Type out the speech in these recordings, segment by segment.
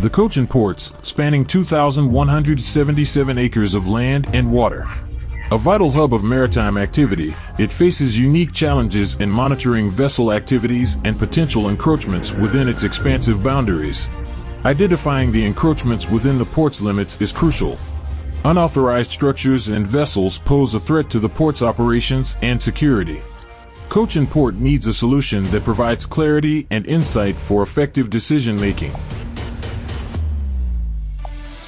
The Cochin ports, spanning 2,177 acres of land and water. A vital hub of maritime activity, it faces unique challenges in monitoring vessel activities and potential encroachments within its expansive boundaries. Identifying the encroachments within the port's limits is crucial. Unauthorized structures and vessels pose a threat to the port's operations and security. Cochin Port needs a solution that provides clarity and insight for effective decision-making.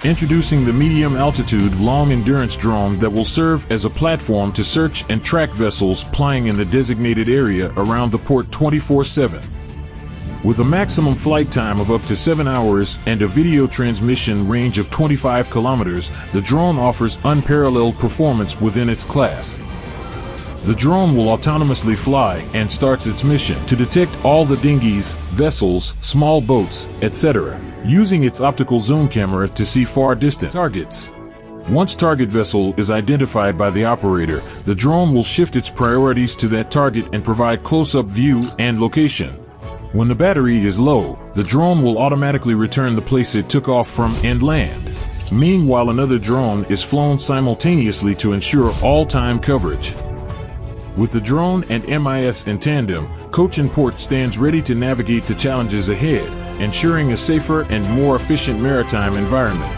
Introducing the medium-altitude, long-endurance drone that will serve as a platform to search and track vessels plying in the designated area around the port 24/7. With a maximum flight time of up to 7 hours and a video transmission range of 25 kilometers, the drone offers unparalleled performance within its class. The drone will autonomously fly and starts its mission to detect all the dinghies, vessels, small boats, etc., using its optical zoom camera to see far distant targets. Once target vessel is identified by the operator, the drone will shift its priorities to that target and provide close-up view and location. When the battery is low, the drone will automatically return the place it took off from and land. Meanwhile, another drone is flown simultaneously to ensure all-time coverage. With the drone and MIS in tandem, Cochin Port stands ready to navigate the challenges ahead, ensuring a safer and more efficient maritime environment.